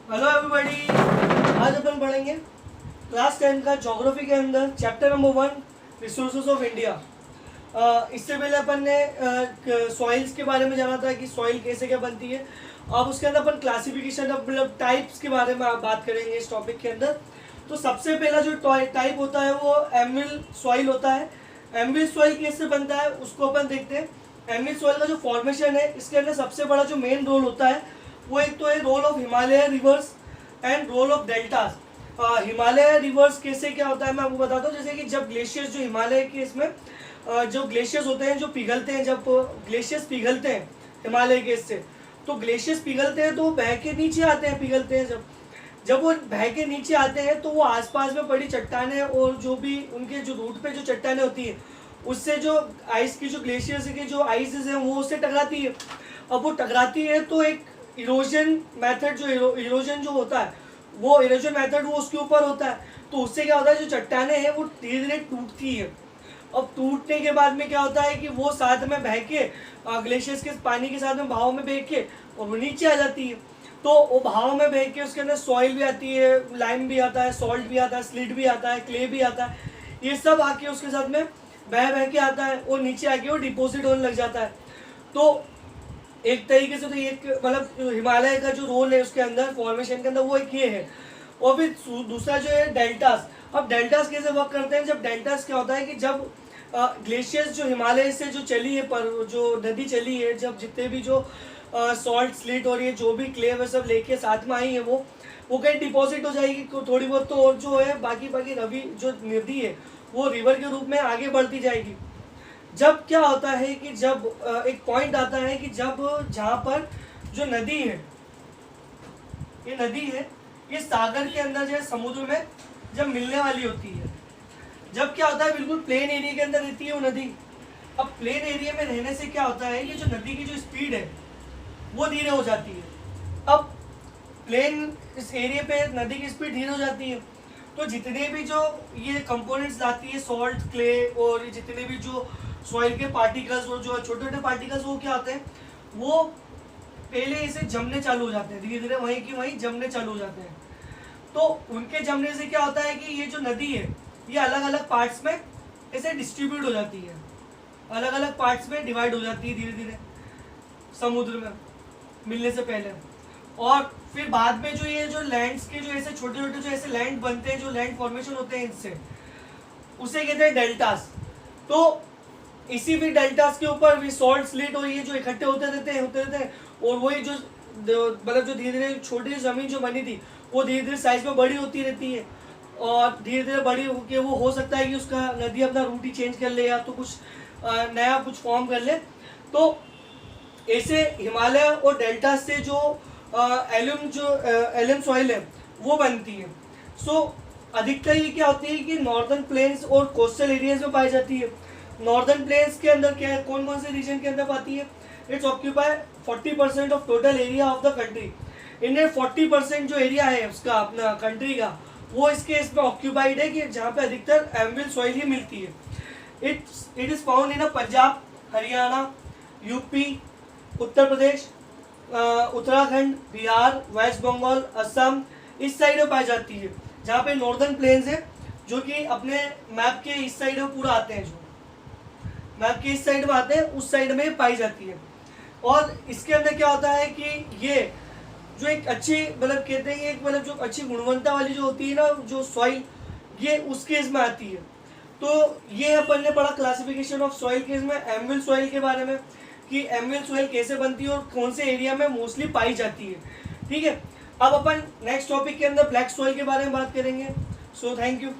Hello everybody. आज अपन पढ़ेंगे class 10 का ज्योग्राफी के अंदर chapter number 1 resources of India. इससे पहले अपन ने सॉइल्स के बारे में जाना था कि सॉइल कैसे क्या बनती है। अब उसके अंदर अपन क्लासिफिकेशन मतलब टाइप्स के बारे में बात करेंगे इस टॉपिक के अंदर। तो सबसे पहला जो टाइप होता है वो एमविल सॉइल होता है। एमविल सॉइल कैसे बनता है उसको अपन देखते हैं। एमविल सॉइल का जो फॉर्मेशन है इसके अंदर सबसे बड़ा जो मेन रोल होता है वो एक तो है role of Himalaya rivers and role of deltas. Himalaya rivers कैसे क्या होता है मैं आपको बताता हूँ। जैसे कि जब ग्लेशियर्स जो हिमालय के इसमें जो ग्लेशियर्स होते हैं जो पिघलते हैं, जब ग्लेशियर्स पिघलते हैं हिमालय के इससे, तो ग्लेशियर्स पिघलते हैं तो वो बह के नीचे आते हैं, पिघलते हैं जब जब वो बह के नीचे आते हैं तो वो आसपास में पड़ी चट्टानें और जो भी उनके जो रूट पे जो चट्टानें होती है उससे जो आइस की जो ग्लेशियर्स की जो आइसेस हैं वो उससे टकराती है। अब वो टकराती है तो एक इरोजन मेथड जो इरोजन जो होता है वो इरोजन मेथड वो उसके ऊपर होता है। तो उससे क्या होता है जो चट्टानें हैं वो धीरे धीरे टूटती है। अब टूटने के बाद में क्या होता है कि वो साथ में बह के ग्लेशियर्स के पानी के साथ में बहाव में बह के और वो नीचे आ जाती है। तो वो बहाव में बह के उसके अंदर सॉइल भी आती है, लाइम भी आता है, सॉल्ट भी आता है, स्लिट भी आता है, क्ले भी आता है। ये सब आके उसके साथ में बह बह के आता है और नीचे आके वो डिपोजिट होने लग जाता है। तो एक तरीके से तो एक मतलब हिमालय का जो रोल है उसके अंदर फॉर्मेशन के अंदर वो एक ये है। और फिर दूसरा जो है डेल्टास। अब डेल्टास कैसे वर्क करते हैं। जब डेल्टास क्या होता है कि जब ग्लेशियर्स जो हिमालय से जो चली है पर जो नदी चली है, जब जितने भी जो सॉल्ट स्लिट और ये जो भी क्ले वे सब लेके साथ में आई है वो कहीं डिपॉजिट हो जाएगी थोड़ी बहुत। तो और जो है बाकी रवि जो नदी है वो रिवर के रूप में आगे बढ़ती जाएगी। जब क्या होता है कि जब एक पॉइंट आता है कि जब जहाँ पर जो नदी है, ये नदी है ये सागर के अंदर जो है समुद्र में जब मिलने वाली होती है, जब क्या होता है बिल्कुल प्लेन एरिया के अंदर रहती है वो नदी। अब प्लेन एरिया में रहने से क्या होता है कि जो नदी की जो स्पीड है वो धीरे हो जाती है। अब प्लेन इस एरिया पे नदी की स्पीड धीरे हो जाती है तो जितने भी जो ये कंपोनेंट्स लाती है सॉल्ट क्ले और जितने भी जो सॉइल के पार्टिकल्स और जो छोटे छोटे पार्टिकल्स वो क्या होते हैं वो पहले इसे जमने चालू हो जाते हैं, धीरे धीरे वहीं की वहीं जमने चालू हो जाते हैं। तो उनके जमने से क्या होता है कि ये जो नदी है ये अलग अलग पार्ट्स में ऐसे डिस्ट्रीब्यूट हो जाती है, अलग अलग पार्ट्स में डिवाइड हो जाती है धीरे धीरे समुद्र में मिलने से पहले। और फिर बाद में जो ये जो लैंड्स के जो ऐसे छोटे छोटे जो ऐसे लैंड बनते हैं, जो लैंड फॉर्मेशन होते हैं इनसे, उसे कहते हैं डेल्टास। तो इसी भी डेल्टास के ऊपर भी सॉल्ट स्लिट और ये जो इकट्ठे होते रहते हैं और वही जो मतलब जो धीरे धीरे छोटी जमीन जो बनी थी वो धीरे धीरे साइज में बड़ी होती रहती है और धीरे धीरे बड़ी होकर वो हो सकता है कि उसका नदी अपना रूट ही चेंज कर ले या तो कुछ नया कुछ फॉर्म कर ले। तो ऐसे हिमालय और डेल्टा से जो एलम सॉइल है वो बनती है। सो अधिकतर ये क्या होती है कि नॉर्दर्न प्लेन्स और कोस्टल एरियाज में पाई जाती है। नॉर्दर्न प्लेन्स के अंदर क्या है, कौन कौन से रीजन के अंदर पाती है। It's occupy 40% of total area of the country. इनमें 40% जो एरिया है उसका अपना कंट्री का वो इसके इसमें ऑक्यूपाइड है कि जहाँ पे अधिकतर एमविल सॉइल ही मिलती है। It is found in Punjab, Haryana, UP, Uttar Pradesh, Uttarakhand, Bihar, West Bengal, Assam, इस साइड में पाई जाती है। जहाँ पे नॉर्दर्न प्लेन्स है जो कि अपने मैप के इस साइड में पूरा आते हैं, जो मैप के इस साइड में आते हैं उस साइड में पाई जाती है। और इसके अंदर क्या होता है कि ये जो एक अच्छी मतलब कहते हैं एक मतलब जो अच्छी गुणवत्ता वाली जो होती है ना जो सॉइल, ये उस केस में आती है। तो ये अपन ने पढ़ा क्लासिफिकेशन ऑफ सॉइल केस में एमविल सॉइल के बारे में कि एमविल सॉइल कैसे बनती है और कौन से एरिया में मोस्टली पाई जाती है। ठीक है, अब अपन नेक्स्ट टॉपिक के अंदर ब्लैक सॉइल के बारे में बात करेंगे। So thank you.